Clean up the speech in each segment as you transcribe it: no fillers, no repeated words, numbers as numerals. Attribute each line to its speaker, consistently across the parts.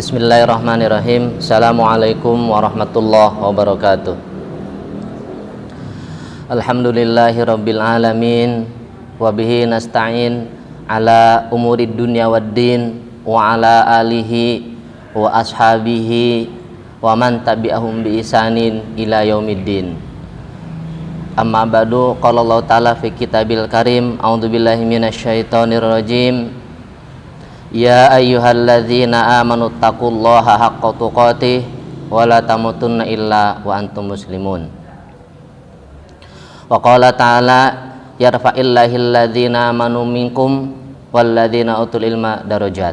Speaker 1: Bismillahirrahmanirrahim. Assalamualaikum warahmatullahi wabarakatuh. Alhamdulillahirabbil alamin wa bihi nasta'in ala umurid dunya waddin wa ala alihi wa ashabihi wa man tabi'ahum bi ihsanin ila yaumiddin. Amma ba'du, qala Allah ta'ala fi kitabil karim, a'udzubillahi minasyaitonir rajim. Ya ayyuhalladzina amanu taqullaha haqqa tuqatih wa la tamutunna illa wa antum muslimun. Wa qala ta'ala yarfa'illahil ladzina amanu minkum walladzina utul ilma darajat.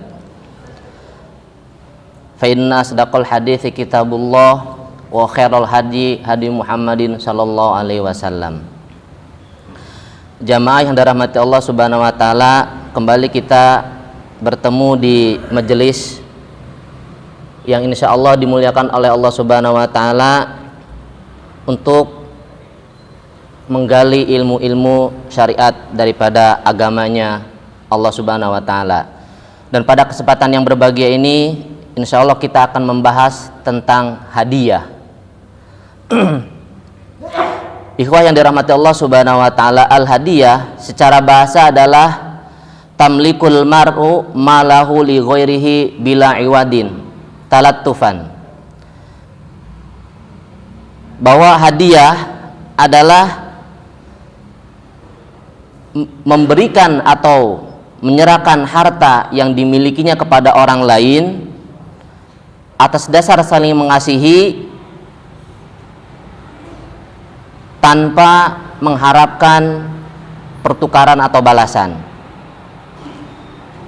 Speaker 1: Fa inna asdaqal hadithi kitabullah wa khairal hadi Muhammadin sallallahu alaihi wasallam. Jamaah yang dirahmati Allah Subhanahu wa taala, kembali kita bertemu di majelis yang insya Allah dimuliakan oleh Allah Subhanahu wa taala untuk menggali ilmu-ilmu syariat daripada agamanya Allah Subhanahu wa taala. Dan pada kesempatan yang berbahagia ini insya Allah kita akan membahas tentang hadiah. Ikhwah yang dirahmati Allah Subhanahu wa taala, al-hadiah secara bahasa adalah tamlikul mar'u malahu li ghairihi bila iwadin talattufan. Bahwa hadiah adalah memberikan atau menyerahkan harta yang dimilikinya kepada orang lain atas dasar saling mengasihi tanpa mengharapkan pertukaran atau balasan.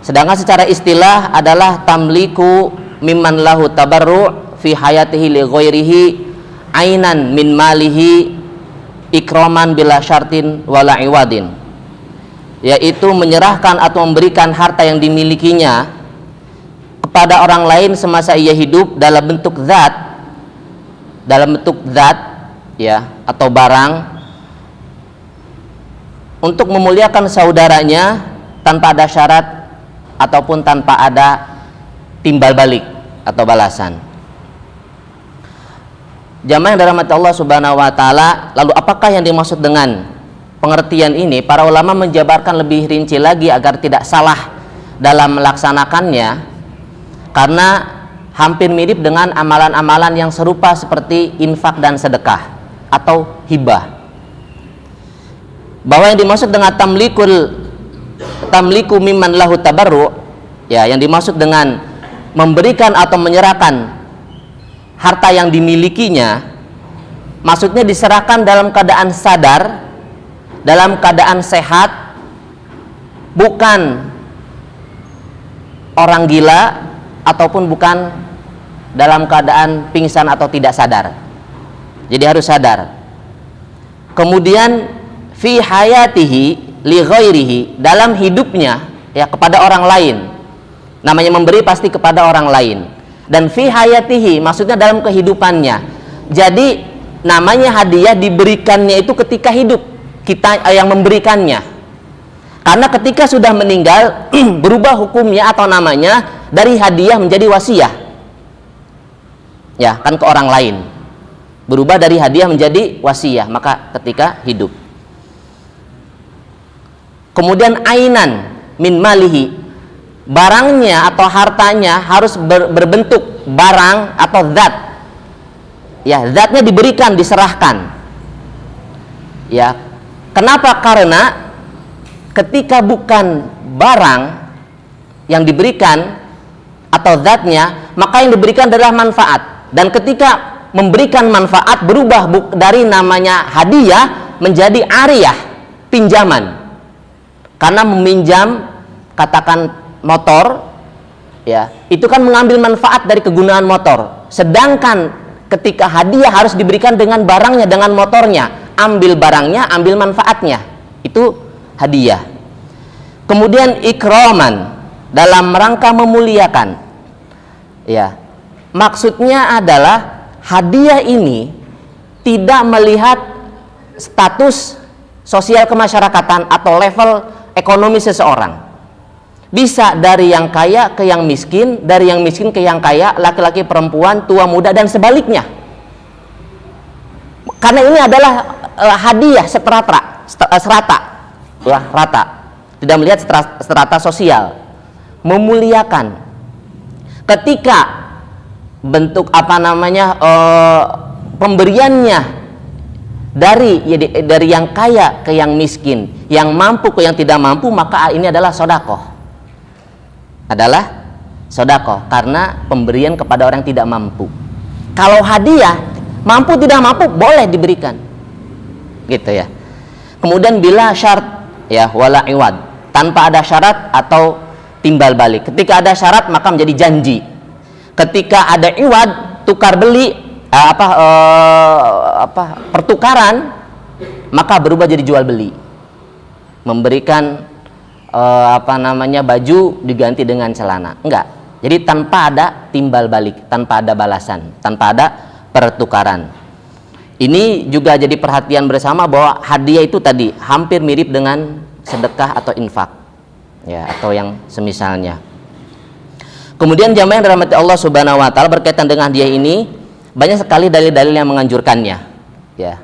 Speaker 1: Sedangkan secara istilah adalah tamliku mimman lahu tabarru' fi hayatihi li ghairihi ainan min malihi ikraman bila syartin wala iwadin, yaitu menyerahkan atau memberikan harta yang dimilikinya kepada orang lain semasa ia hidup dalam bentuk zat ya, atau barang, untuk memuliakan saudaranya tanpa ada syarat ataupun tanpa ada timbal balik atau balasan. Jamaah yang dirahmati Allah Subhanahu wa taala, lalu apakah yang dimaksud dengan pengertian ini? Para ulama menjabarkan lebih rinci lagi agar tidak salah dalam melaksanakannya, karena hampir mirip dengan amalan-amalan yang serupa seperti infak dan sedekah atau hibah. Bahwa yang dimaksud dengan tamliku mimman lahu tabarru', ya, yang dimaksud dengan memberikan atau menyerahkan harta yang dimilikinya, maksudnya diserahkan dalam keadaan sadar, dalam keadaan sehat, bukan orang gila ataupun bukan dalam keadaan pingsan atau tidak sadar. Jadi harus sadar. Kemudian fi hayatihi li ghairihi, dalam hidupnya ya, kepada orang lain. Namanya memberi pasti kepada orang lain. Dan fi hayatihi maksudnya dalam kehidupannya. Jadi namanya hadiah diberikannya itu ketika hidup, kita yang memberikannya. Karena ketika sudah meninggal berubah hukumnya atau namanya dari hadiah menjadi wasiah. Ya, kan ke orang lain. Berubah dari hadiah menjadi wasiah, maka ketika hidup. Kemudian ainan min malihi, barangnya atau hartanya harus berbentuk barang atau zat. Ya, zatnya diberikan, diserahkan. Ya. Kenapa? Karena ketika bukan barang yang diberikan atau zatnya, maka yang diberikan adalah manfaat. Dan ketika memberikan manfaat berubah dari namanya hadiah menjadi ariyah, pinjaman. Karena meminjam, katakan motor, ya, itu kan mengambil manfaat dari kegunaan motor. Sedangkan ketika hadiah harus diberikan dengan barangnya, dengan motornya, ambil barangnya, ambil manfaatnya, itu hadiah. Kemudian ikraman, dalam rangka memuliakan, ya, maksudnya adalah hadiah ini tidak melihat status sosial kemasyarakatan atau level ekonomi seseorang. Bisa dari yang kaya ke yang miskin, dari yang miskin ke yang kaya, laki-laki, perempuan, tua, muda, dan sebaliknya. Karena ini adalah hadiah rata, tidak melihat strata sosial, memuliakan. Ketika bentuk pemberiannya dari yang kaya ke yang miskin, yang mampu ke yang tidak mampu, maka ini adalah sodakoh. Karena pemberian kepada orang yang tidak mampu. Kalau hadiah, mampu tidak mampu boleh diberikan, gitu ya. Kemudian bila syarat, ya, wala iwad, tanpa ada syarat atau timbal balik. Ketika ada syarat maka menjadi janji. Ketika ada iwad, tukar beli, pertukaran, maka berubah jadi jual beli. Memberikan baju diganti dengan celana. Enggak. Jadi tanpa ada timbal balik, tanpa ada balasan, tanpa ada pertukaran. Ini juga jadi perhatian bersama bahwa hadiah itu tadi hampir mirip dengan sedekah atau infak, ya, atau yang semisalnya. Kemudian jamaah yang dirahmati Allah Subhanahu wa taala, berkaitan dengan hadiah ini banyak sekali dalil-dalil yang menganjurkannya, ya.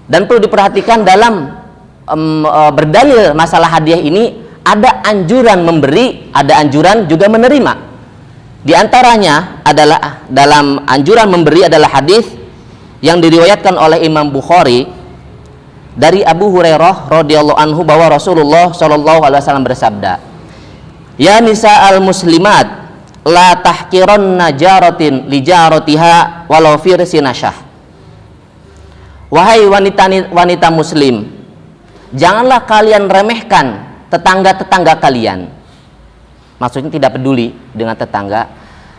Speaker 1: Dan perlu diperhatikan dalam berdalil masalah hadiah ini ada anjuran memberi, ada anjuran juga menerima. Di antaranya adalah dalam anjuran memberi adalah hadis yang diriwayatkan oleh Imam Bukhari dari Abu Hurairah radhiyallahu anhu bahwa Rasulullah shallallahu alaihi wasallam bersabda, "Ya nisa'al muslimat, la tahqiranna jaratin li jaratiha walau firsinashah." Wahai wanita muslim, janganlah kalian remehkan tetangga-tetangga kalian. Maksudnya tidak peduli dengan tetangga,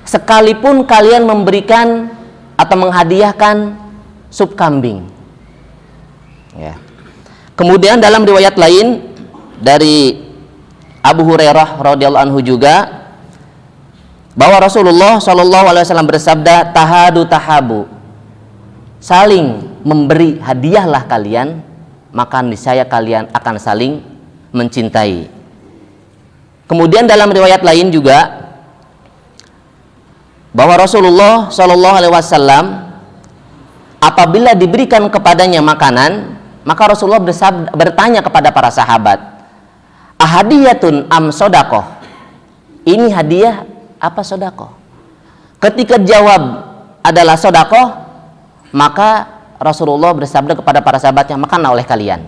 Speaker 1: sekalipun kalian memberikan atau menghadiahkan sup kambing, ya. Kemudian dalam riwayat lain dari Abu Hurairah radhiyallahu anhu juga bahwa Rasulullah shallallahu alaihi wasallam bersabda, "Tahadu tahabu." Saling memberi hadiahlah kalian, maka niscaya kalian akan saling mencintai. Kemudian dalam riwayat lain juga bahwa Rasulullah shallallahu alaihi wasallam apabila diberikan kepadanya makanan, maka Rasulullah bertanya kepada para sahabat, "Ahadiyatun am sodakoh?" Ini hadiah apa sodakoh? Ketika jawab adalah sodakoh, maka Rasulullah bersabda kepada para sahabatnya, "Makanlah oleh kalian."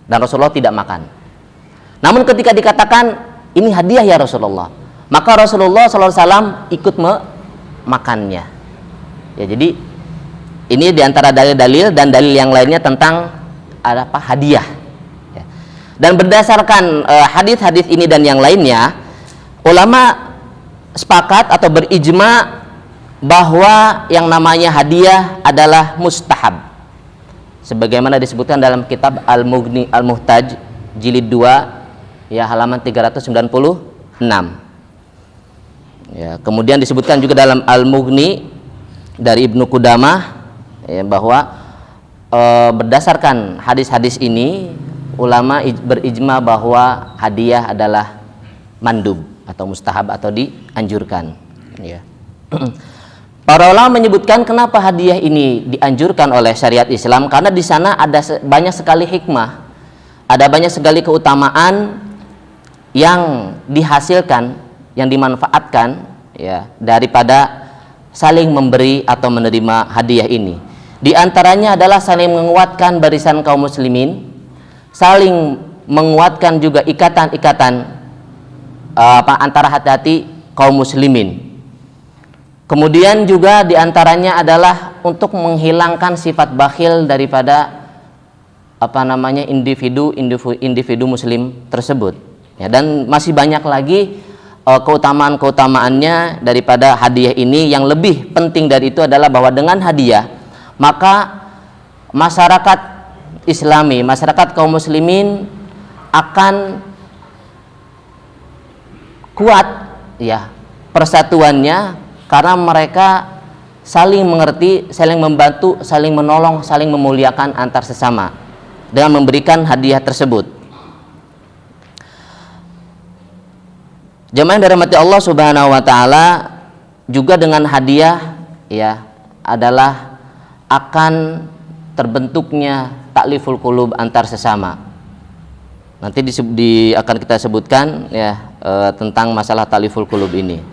Speaker 1: Dan Rasulullah tidak makan. Namun ketika dikatakan ini hadiah ya Rasulullah, maka Rasulullah SAW ikut memakannya. Ya, jadi ini diantara dalil-dalil dan dalil yang lainnya tentang hadiah. Ya. Dan berdasarkan hadis-hadis ini dan yang lainnya, ulama sepakat atau berijma bahwa yang namanya hadiah adalah mustahab. Sebagaimana disebutkan dalam kitab Al-Mughni Al-Muhtaj jilid 2, ya, halaman 396. Ya, kemudian disebutkan juga dalam Al-Mughni dari Ibnu Qudamah, ya, bahwa berdasarkan hadis-hadis ini ulama berijma bahwa hadiah adalah mandub atau mustahab atau dianjurkan, ya. Para ulama menyebutkan kenapa hadiah ini dianjurkan oleh syariat Islam, karena di sana ada banyak sekali hikmah, ada banyak sekali keutamaan yang dihasilkan, yang dimanfaatkan, ya, daripada saling memberi atau menerima hadiah ini. Di antaranya adalah saling menguatkan barisan kaum muslimin, saling menguatkan juga ikatan-ikatan antara hati-hati kaum muslimin. Kemudian juga diantaranya adalah untuk menghilangkan sifat bakhil daripada individu muslim tersebut, ya. Dan masih banyak lagi keutamaan-keutamaannya daripada hadiah ini. Yang lebih penting dari itu adalah bahwa dengan hadiah maka masyarakat Islami, masyarakat kaum muslimin akan kuat, ya, persatuannya, karena mereka saling mengerti, saling membantu, saling menolong, saling memuliakan antar sesama dengan memberikan hadiah tersebut. Jemaah yang dirahmati Allah Subhanahu wa taala, juga dengan hadiah ya adalah akan terbentuknya ta'liful qulub antar sesama. Nanti akan kita sebutkan ya tentang masalah ta'liful qulub ini.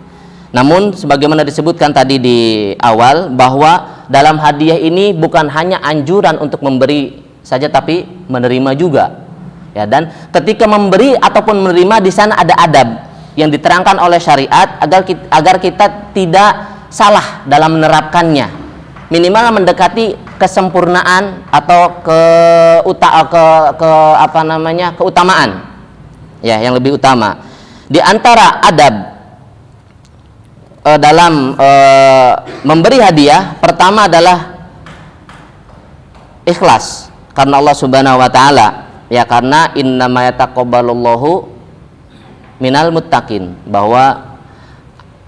Speaker 1: Namun sebagaimana disebutkan tadi di awal bahwa dalam hadiah ini bukan hanya anjuran untuk memberi saja tapi menerima juga. Ya, dan ketika memberi ataupun menerima di sana ada adab yang diterangkan oleh syariat agar kita tidak salah dalam menerapkannya, minimal mendekati kesempurnaan atau keutamaan ya yang lebih utama. Di antara adab dalam memberi hadiah pertama adalah ikhlas karena Allah Subhanahu wa taala, ya, karena innama yataqabbalullahu minal muttaqin, bahwa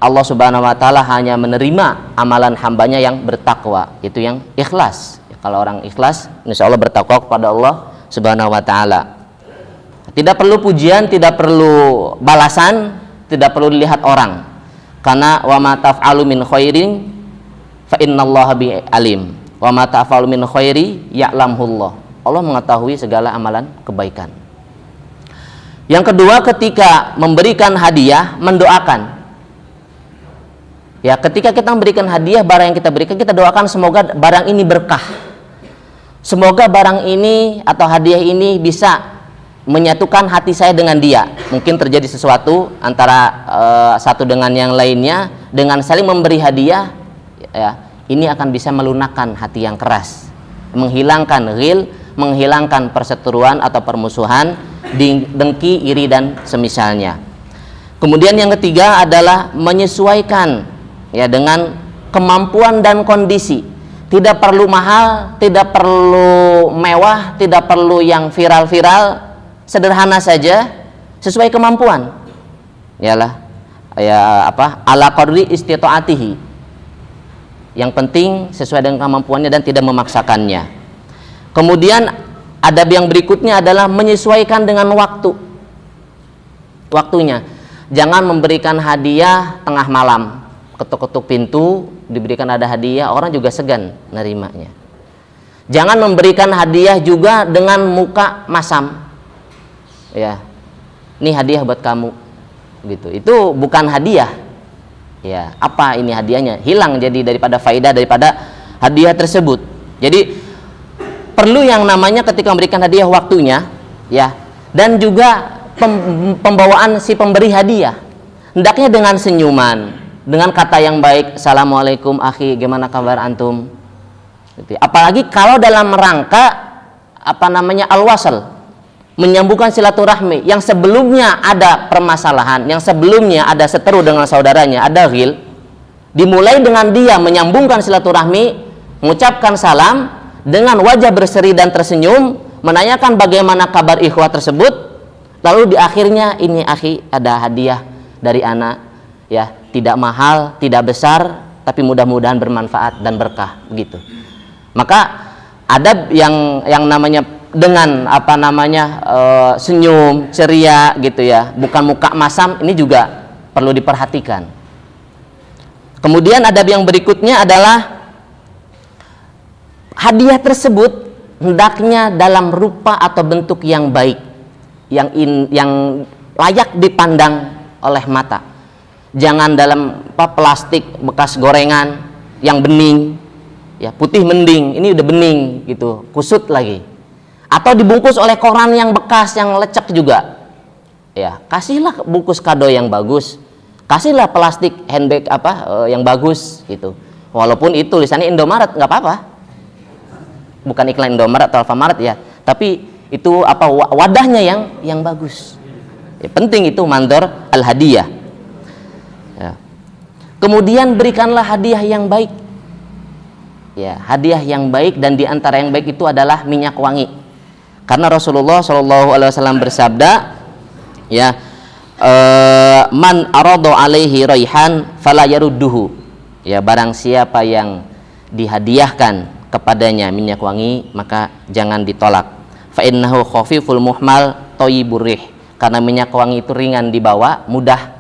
Speaker 1: Allah Subhanahu wa taala hanya menerima amalan hambanya yang bertakwa, itu yang ikhlas. Kalau orang ikhlas, insya Allah bertakwa kepada Allah Subhanahu wa taala. Tidak perlu pujian, tidak perlu balasan, tidak perlu dilihat orang. Karena wa ma taf'alu min khairin fa innallaha bi alim. Wa ma taf'alu min khairi ya'lamullah. Allah mengetahui segala amalan kebaikan. Yang kedua, ketika memberikan hadiah, mendoakan. Ya, ketika kita memberikan hadiah, barang yang kita berikan, kita doakan semoga barang ini berkah. Semoga barang ini atau hadiah ini bisa menyatukan hati saya dengan dia. Mungkin terjadi sesuatu antara satu dengan yang lainnya, dengan saling memberi hadiah, ya, ini akan bisa melunakkan hati yang keras, menghilangkan ghil, menghilangkan perseteruan atau permusuhan, dengki, iri dan semisalnya. Kemudian yang ketiga adalah menyesuaikan ya dengan kemampuan dan kondisi. Tidak perlu mahal, tidak perlu mewah, tidak perlu yang viral-viral, sederhana saja sesuai kemampuan. Yalah, ya apa? Ala qadri istitaatihi. Yang penting sesuai dengan kemampuannya dan tidak memaksakannya. Kemudian adab yang berikutnya adalah menyesuaikan dengan waktunya. Jangan memberikan hadiah tengah malam, ketuk-ketuk pintu diberikan ada hadiah, orang juga segan nerimanya. Jangan memberikan hadiah juga dengan muka masam, ya, ini hadiah buat kamu, gitu. Itu bukan hadiah, ya. Apa ini hadiahnya? Hilang jadi daripada faedah daripada hadiah tersebut. Jadi perlu yang namanya ketika memberikan hadiah waktunya, ya, dan juga pembawaan si pemberi hadiah. Hendaknya dengan senyuman, dengan kata yang baik, assalamualaikum akhi, gimana kabar antum? Gitu. Apalagi kalau dalam rangka al-wasal, menyambungkan silaturahmi, yang sebelumnya ada permasalahan, yang sebelumnya ada seteru dengan saudaranya, ada ghil, dimulai dengan dia menyambungkan silaturahmi, mengucapkan salam dengan wajah berseri dan tersenyum, menanyakan bagaimana kabar ikhwah tersebut, lalu di akhirnya, ini akhi ada hadiah dari anak, ya, tidak mahal, tidak besar, tapi mudah-mudahan bermanfaat dan berkah, begitu. Maka adab yang namanya dengan senyum ceria gitu ya, bukan muka masam, ini juga perlu diperhatikan. Kemudian adab yang berikutnya adalah hadiah tersebut hendaknya dalam rupa atau bentuk yang baik, yang layak dipandang oleh mata. Jangan dalam plastik bekas gorengan yang bening, ya, putih mending, ini udah bening gitu, kusut lagi. Atau dibungkus oleh koran yang bekas, yang lecek juga. Ya, kasihlah bungkus kado yang bagus. Kasihlah plastik handbag yang bagus gitu. Walaupun itu tulisannya Indomaret, nggak apa-apa. Bukan iklan Indomaret atau Alfamaret ya, tapi itu wadahnya yang bagus. Ya, penting itu mandor al-hadiyah. Ya. Kemudian berikanlah hadiah yang baik. Ya, hadiah yang baik, dan diantara yang baik itu adalah minyak wangi. Karena Rasulullah SAW bersabda, ya, man arado alaihi raihan fala yarudduhu. Ya, barang siapa yang dihadiahkan kepadanya minyak wangi, maka jangan ditolak. Fa innahu khafiful muhmal thayyibur rih. Karena minyak wangi itu ringan dibawa, mudah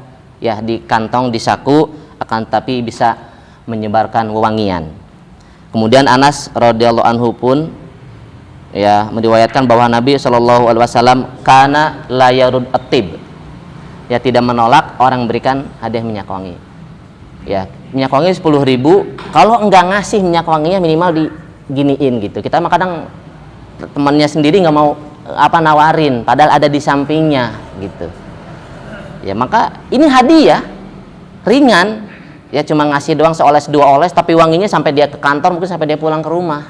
Speaker 1: ya di kantong, di saku, akan tapi bisa menyebarkan wewangian. Kemudian Anas radhiyallahu anhu pun ya meriwayatkan bahwa Nabi Shallallahu alaihi wasallam kana la yarud at-tib, ya tidak menolak orang berikan hadiah minyak wangi. Ya, minyak wangi 10.000, kalau enggak ngasih minyak wanginya minimal diginiin gitu. Kita mah kadang temannya sendiri nggak mau nawarin, padahal ada di sampingnya gitu. Ya maka ini hadiah ringan, ya cuma ngasih doang seoles dua oles, tapi wanginya sampai dia ke kantor, mungkin sampai dia pulang ke rumah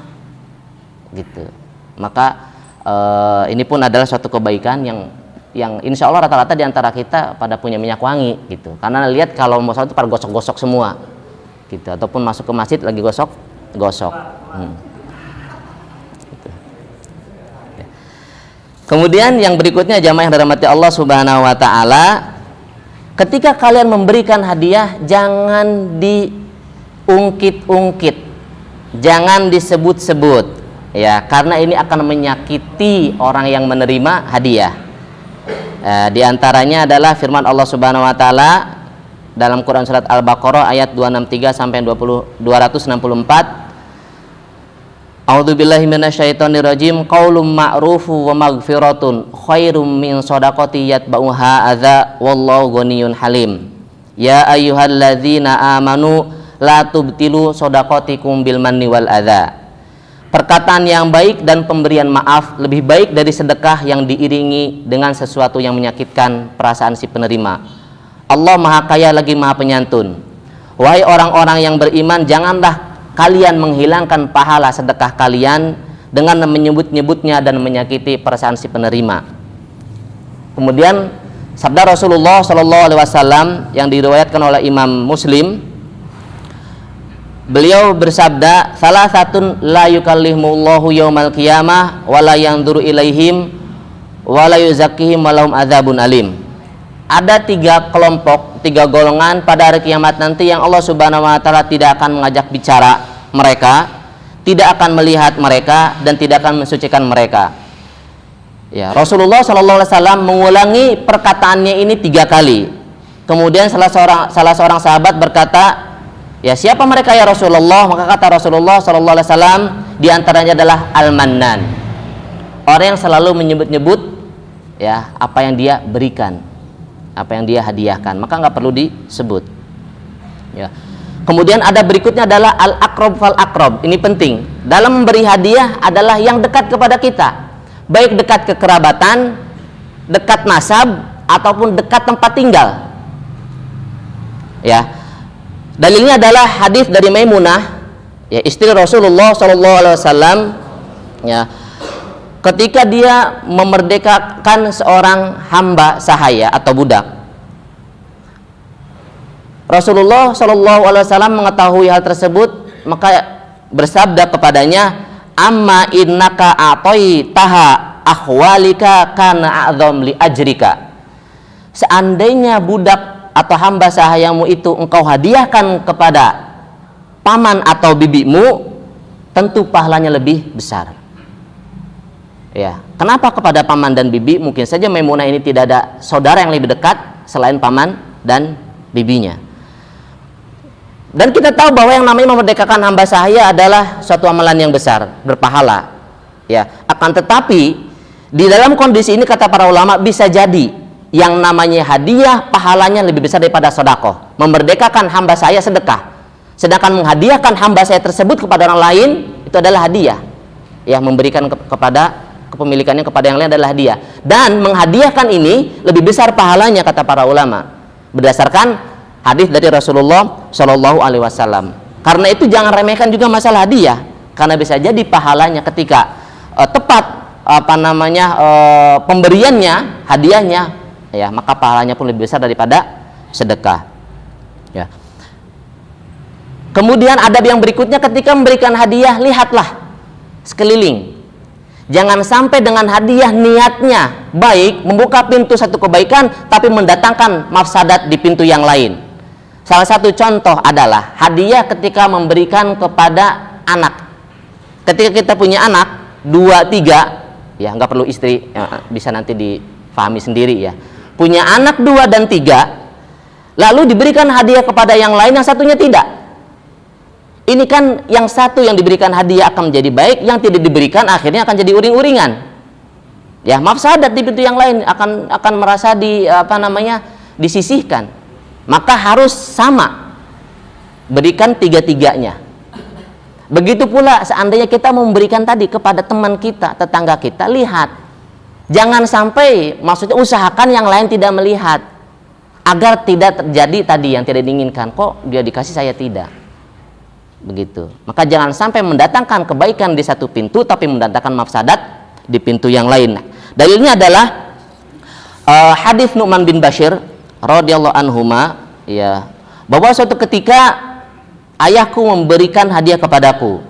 Speaker 1: gitu. Maka ini pun adalah suatu kebaikan yang insya Allah rata-rata diantara kita pada punya minyak wangi gitu. Karena lihat kalau mau sholat itu pada gosok-gosok semua gitu, ataupun masuk ke masjid lagi gosok-gosok. Gitu. Ya. Kemudian yang berikutnya jamaah yang dirahmati Allah Subhanahu wa taala, ketika kalian memberikan hadiah jangan diungkit-ungkit, jangan disebut-sebut, ya karena ini akan menyakiti orang yang menerima hadiah. Di antaranya adalah firman Allah Subhanahu wa taala dalam Quran surat Al-Baqarah ayat 263 sampai 264. A'udzubillahi minasyaitonirrajim. Qaulun ma'rufu wa maghfiratun khairum min shadaqati yatba'uha adza wallahu ghaniyyun halim. Ya ayyuhalladzina amanu la tubtilu shadaqatikum bil manni wal adza. Perkataan yang baik dan pemberian maaf lebih baik dari sedekah yang diiringi dengan sesuatu yang menyakitkan perasaan si penerima. Allah Maha Kaya lagi Maha Penyantun. Wahai orang-orang yang beriman, janganlah kalian menghilangkan pahala sedekah kalian dengan menyebut-nyebutnya dan menyakiti perasaan si penerima. Kemudian sabda Rasulullah Shallallahu alaihi wasallam yang diriwayatkan oleh Imam Muslim, beliau bersabda, salah satun la yukallihumullahu yaumal qiyamah wa la yanzuru ilaihim wa la yuzakkihim wa lahum adzabun alim. Ada 3 kelompok, 3 golongan pada hari kiamat nanti yang Allah Subhanahu wa taala tidak akan mengajak bicara mereka, tidak akan melihat mereka, dan tidak akan mensucikan mereka. Ya, Rasulullah sallallahu alaihi wasallam mengulangi perkataannya ini 3 kali. Kemudian salah seorang sahabat berkata, ya siapa mereka ya Rasulullah? Maka kata Rasulullah sallallahu alaihi wasallam, di antaranya adalah Al-Mannan. Orang yang selalu menyebut-nyebut ya apa yang dia berikan, apa yang dia hadiahkan, maka nggak perlu disebut. Ya. Kemudian ada berikutnya adalah al-aqrab fal aqrab. Ini penting. Dalam memberi hadiah adalah yang dekat kepada kita, baik dekat kekerabatan, dekat nasab, ataupun dekat tempat tinggal. Ya. Dalilnya adalah hadis dari Maimunah, ya istri Rasulullah SAW, ya, ketika dia memerdekakan seorang hamba sahaya atau budak. Rasulullah SAW mengetahui hal tersebut, maka bersabda kepadanya, amma innaka a'taitaha akhwalika kana a'zam li ajrika. Seandainya budak atau hamba sahayamu itu engkau hadiahkan kepada paman atau bibimu, tentu pahalanya lebih besar. Ya, kenapa kepada paman dan bibi? Mungkin saja Maimunah ini tidak ada saudara yang lebih dekat selain paman dan bibinya. Dan kita tahu bahwa yang namanya memerdekakan hamba sahaya adalah suatu amalan yang besar, berpahala. Ya, akan tetapi di dalam kondisi ini kata para ulama bisa jadi yang namanya hadiah pahalanya lebih besar daripada sedekah. Memerdekakan hamba saya sedekah, sedangkan menghadiahkan hamba saya tersebut kepada orang lain itu adalah hadiah. Ya, memberikan kepada kepemilikannya kepada yang lain adalah hadiah. Dan menghadiahkan ini lebih besar pahalanya kata para ulama berdasarkan hadis dari Rasulullah Shallallahu alaihi wasallam. Karena itu jangan remehkan juga masalah hadiah, karena bisa jadi pahalanya ketika tepat pemberiannya, hadiahnya, ya maka pahalanya pun lebih besar daripada sedekah. Ya. Kemudian adab yang berikutnya ketika memberikan hadiah, lihatlah sekeliling. Jangan sampai dengan hadiah niatnya baik, membuka pintu satu kebaikan, tapi mendatangkan mafsadat di pintu yang lain. Salah satu contoh adalah hadiah ketika memberikan kepada anak. Ketika kita punya anak 2, 3, ya nggak perlu istri, ya, bisa nanti difahami sendiri ya. Punya anak 2 dan 3, lalu diberikan hadiah kepada yang lain, yang satunya tidak. Ini kan yang satu yang diberikan hadiah akan menjadi baik, yang tidak diberikan akhirnya akan jadi uring-uringan. Ya, mafsadat di pintu yang lain akan merasa disisihkan. Maka harus sama, berikan tiga-tiganya. Begitu pula seandainya kita memberikan tadi kepada teman kita, tetangga kita, lihat, jangan sampai, maksudnya usahakan yang lain tidak melihat, agar tidak terjadi tadi yang tidak diinginkan. Kok dia dikasih, saya tidak, begitu. Maka jangan sampai mendatangkan kebaikan di satu pintu tapi mendatangkan mafsadat di pintu yang lain. Dalilnya adalah hadis Nu'man bin Bashir radhiyallahu anhuma, ya, bahwa suatu ketika ayahku memberikan hadiah kepadaku.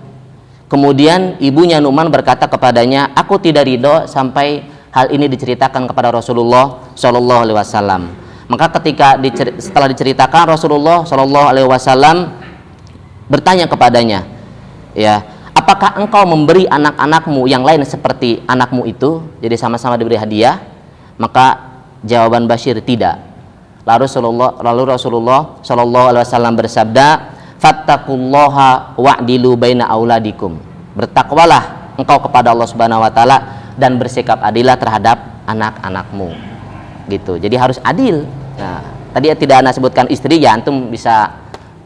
Speaker 1: Kemudian ibunya Nu'man berkata kepadanya, aku tidak ridho sampai hal ini diceritakan kepada Rasulullah Shallallahu Alaihi Wasallam. Maka ketika setelah diceritakan, Rasulullah Shallallahu Alaihi Wasallam bertanya kepadanya, ya, apakah engkau memberi anak-anakmu yang lain seperti anakmu itu, jadi sama-sama diberi hadiah? Maka jawaban Bashir, tidak. Lalu Rasulullah Shallallahu Alaihi Wasallam bersabda, fattaqullaha wa'dilu baina auladikum, bertakwalah engkau kepada Allah Subhanahu Wa Taala dan bersikap adillah terhadap anak-anakmu, gitu. Jadi harus adil. Nah, tadi tidak Ana sebutkan istri, ya antum bisa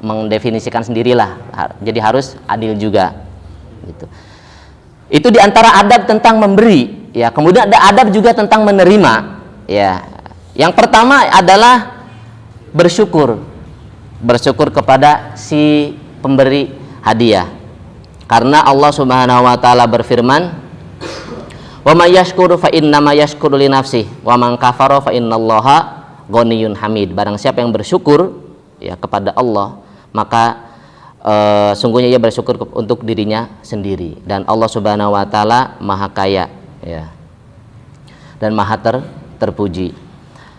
Speaker 1: mendefinisikan sendirilah. Jadi harus adil juga, gitu. Itu diantara adab tentang memberi, ya. Kemudian ada adab juga tentang menerima, ya. Yang pertama adalah bersyukur kepada si pemberi hadiah, karena Allah Subhanahu Wa Taala berfirman, wa may yashkuru fa innama yashkuru li nafsihi wa man kafara fa innallaha ghaniyyun hamid. Barang siapa yang bersyukur, ya, kepada Allah, maka sungguhnya ia bersyukur untuk dirinya sendiri, dan Allah Subhanahu Wa Taala maha kaya, ya, dan maha terpuji.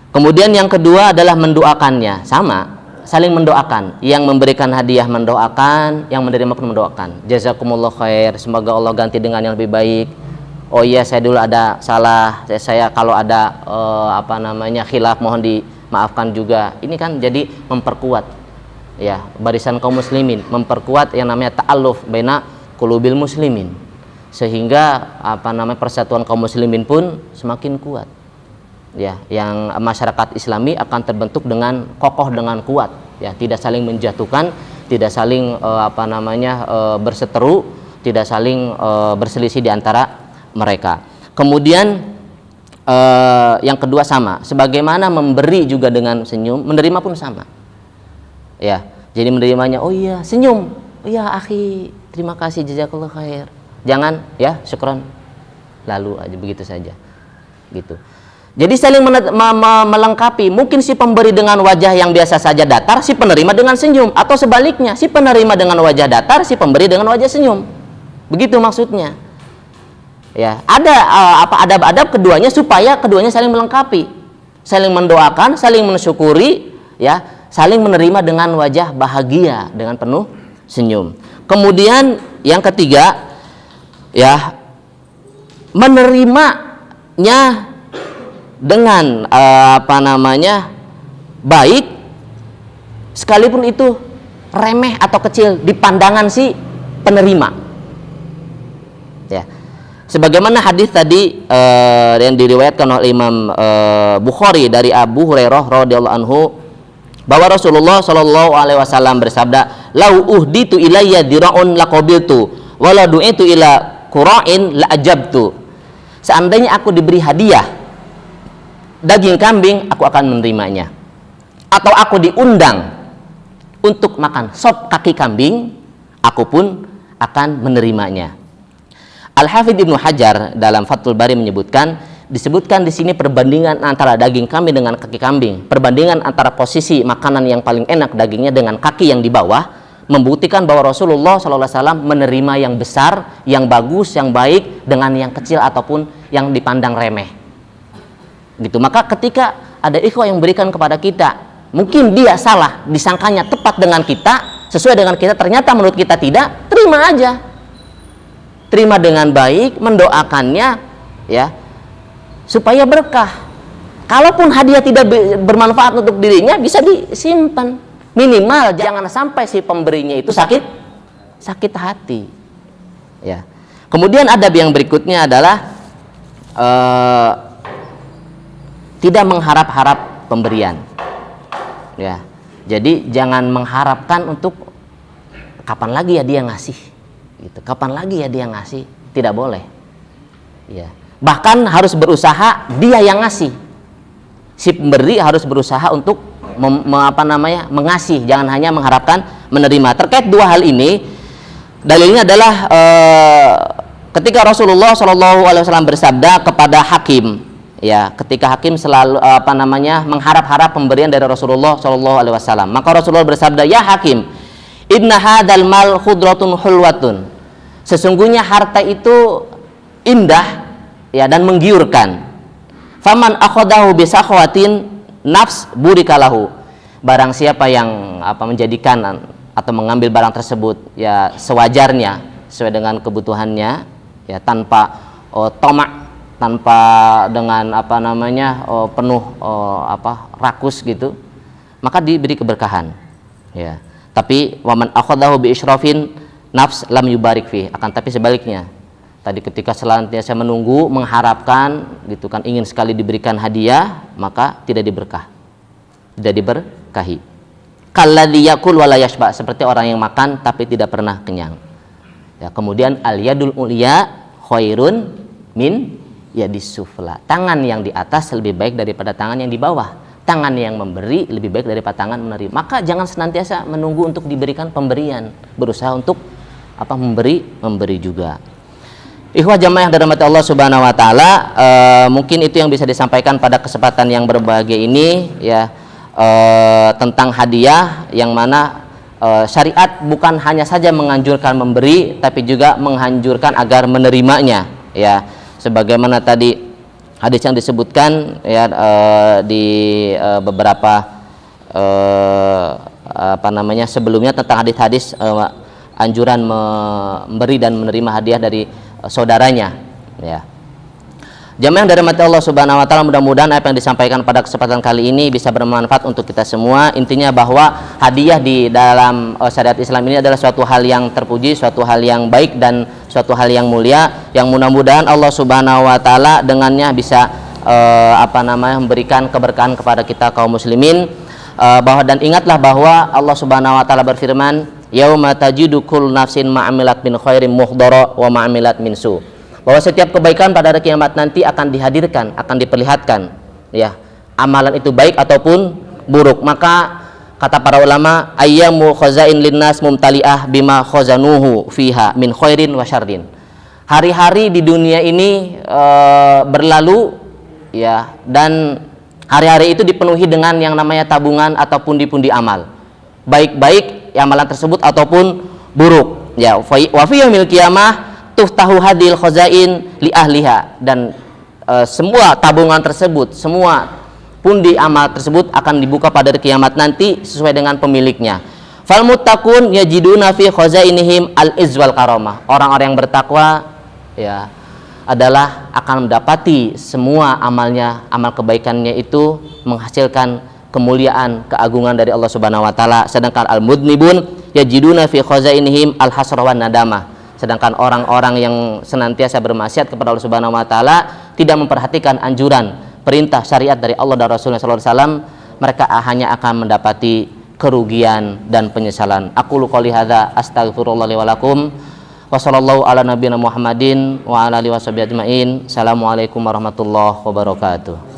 Speaker 1: Kemudian yang kedua adalah mendoakannya, sama, saling mendoakan. Yang memberikan hadiah mendoakan, yang menerima pun mendoakan. Jazakumullah khair, semoga Allah ganti dengan yang lebih baik. Oh iya, saya dulu ada salah, saya kalau ada khilaf mohon dimaafkan juga. Ini kan jadi memperkuat, ya, barisan kaum muslimin, memperkuat yang namanya ta'alluf baina qulubil muslimin, sehingga persatuan kaum muslimin pun semakin kuat, ya. Yang masyarakat Islami akan terbentuk dengan kokoh, dengan kuat, ya, tidak saling menjatuhkan, tidak saling berseteru, tidak saling berselisih di antara mereka. Kemudian yang kedua sama, sebagaimana memberi juga dengan senyum, menerima pun sama, ya. Jadi menerimanya, oh iya senyum, oh iya akhi, terima kasih, jazakallah khair, jangan ya syukron, lalu aja begitu saja, gitu. Jadi saling melengkapi. Mungkin si pemberi dengan wajah yang biasa saja datar, si penerima dengan senyum, atau sebaliknya, si penerima dengan wajah datar, si pemberi dengan wajah senyum, begitu maksudnya. Ya, ada adab-adab keduanya supaya keduanya saling melengkapi, saling mendoakan, saling mensyukuri, ya, saling menerima dengan wajah bahagia, dengan penuh senyum. Kemudian yang ketiga, ya, menerimanya dengan baik, sekalipun itu remeh atau kecil di pandangan si penerima, ya. Sebagaimana hadis tadi yang diriwayatkan oleh Imam Bukhari dari Abu Hurairah radhiyallahu anhu, bahwa Rasulullah Shallallahu Alaihi Wasallam bersabda, lau uhditu ilayya dira'un laqabiltu wala du'itu ila qura'in la ajabtu. Seandainya aku diberi hadiah daging kambing, aku akan menerimanya. Atau aku diundang untuk makan sop kaki kambing, aku pun akan menerimanya. Al-Hafidz Ibnu Hajar dalam Fathul Bari disebutkan di sini perbandingan antara daging kambing dengan kaki kambing, perbandingan antara posisi makanan yang paling enak dagingnya dengan kaki yang di bawah, membuktikan bahwa Rasulullah SAW menerima yang besar, yang bagus, yang baik dengan yang kecil ataupun yang dipandang remeh, gitu. Maka ketika ada ikhwah yang berikan kepada kita, mungkin dia salah, disangkanya tepat dengan kita, sesuai dengan kita, ternyata menurut kita tidak, terima aja, terima dengan baik, mendoakannya, ya, supaya berkah. Kalaupun hadiah tidak bermanfaat untuk dirinya, bisa disimpan. Minimal jangan sampai si pemberinya itu sakit hati. Ya. Kemudian adab yang berikutnya adalah tidak mengharap-harap pemberian. Ya. Jadi jangan mengharapkan untuk kapan lagi ya dia ngasih. Gitu. Kapan lagi ya dia ngasih? Tidak boleh. Ya. Bahkan harus berusaha dia yang ngasih. Si pemberi harus berusaha untuk mengasih, jangan hanya mengharapkan menerima. Terkait dua hal ini, dalilnya adalah ketika Rasulullah SAW bersabda kepada hakim, ya, ketika hakim selalu mengharap-harap pemberian dari Rasulullah SAW, maka Rasulullah bersabda, ya hakim, inna hadzal mal khudratun hulwatun, sesungguhnya harta itu indah, ya, dan menggiurkan. Faman akhadahu bisakhwatin nafs burikalahu, barang siapa yang menjadikan atau mengambil barang tersebut ya sewajarnya, sesuai dengan kebutuhannya, ya, tanpa tomak, tanpa dengan penuh rakus gitu, maka diberi keberkahan, ya. Tapi waman akhadahu bi isyrafin nafs lam yubarik fi, akan tapi sebaliknya, tadi ketika selantiasa menunggu, mengharapkan gitu kan, ingin sekali diberikan hadiah, maka tidak diberkahi. Kalladzi yakul wala yashba, seperti orang yang makan tapi tidak pernah kenyang. Ya, kemudian al yadul ulya khairun min yadis sufla, tangan yang di atas lebih baik daripada tangan yang di bawah. Tangan yang memberi lebih baik daripada tangan menerima. Maka jangan senantiasa menunggu untuk diberikan pemberian, berusaha untuk memberi juga. Ikhwah jamaah yang dirahmati Allah Subhanahu wa taala, mungkin itu yang bisa disampaikan pada kesempatan yang berbahagia ini, ya, tentang hadiah, yang mana syariat bukan hanya saja menganjurkan memberi, tapi juga menganjurkan agar menerimanya, ya. Sebagaimana tadi hadis yang disebutkan, ya, di beberapa sebelumnya tentang hadis-hadis anjuran memberi dan menerima hadiah dari saudaranya, ya. Jamaah yang dirahmati Allah Subhanahu wa taala, mudah-mudahan apa yang disampaikan pada kesempatan kali ini bisa bermanfaat untuk kita semua. Intinya bahwa hadiah di dalam syariat Islam ini adalah suatu hal yang terpuji, suatu hal yang baik, dan suatu hal yang mulia, yang mudah-mudahan Allah Subhanahu wa taala dengannya bisa memberikan keberkahan kepada kita kaum muslimin. Dan ingatlah bahwa Allah Subhanahu wa taala berfirman, yauma tajidu kullu nafsin ma'amilat min khairin muhdara wa ma'amilat min su, bahwa setiap kebaikan pada hari kiamat nanti akan dihadirkan, akan diperlihatkan, ya, amalan itu baik ataupun buruk. Maka kata para ulama, ayyamu khazain linnas mumtali'ah bima khazanuhu fiha min khairin wa syarrin, hari-hari di dunia ini berlalu, ya, dan hari-hari itu dipenuhi dengan yang namanya tabungan atau pundi-pundi amal, baik-baik amalan tersebut ataupun buruk, ya. Wa fi yaumil qiyamah tuftahu hadil khazain li ahliha, dan semua tabungan tersebut, semua pundi amal tersebut akan dibuka pada hari kiamat nanti sesuai dengan pemiliknya. Fal muttaqun yajiduna fi khazainihim al izwal karamah, orang-orang yang bertakwa, ya, adalah akan mendapati semua amalnya, amal kebaikannya itu menghasilkan kemuliaan, keagungan dari Allah Subhanahu wa taala. Sedangkan al-mudnibun yajiduna fi khazainihim al-hasra wan nadamah, sedangkan orang-orang yang senantiasa bermaksiat kepada Allah Subhanahu wa taala, tidak memperhatikan anjuran, perintah syariat dari Allah dan Rasulullah sallallahu alaihi wasallam, mereka hanya akan mendapati kerugian dan penyesalan. Aqulu qouli hadza astaghfirullah li wa lakum wa sallallahu ala nabiyyina Muhammadin wa ala alihi washabihi ajmain. Assalamualaikum warahmatullahi wabarakatuh.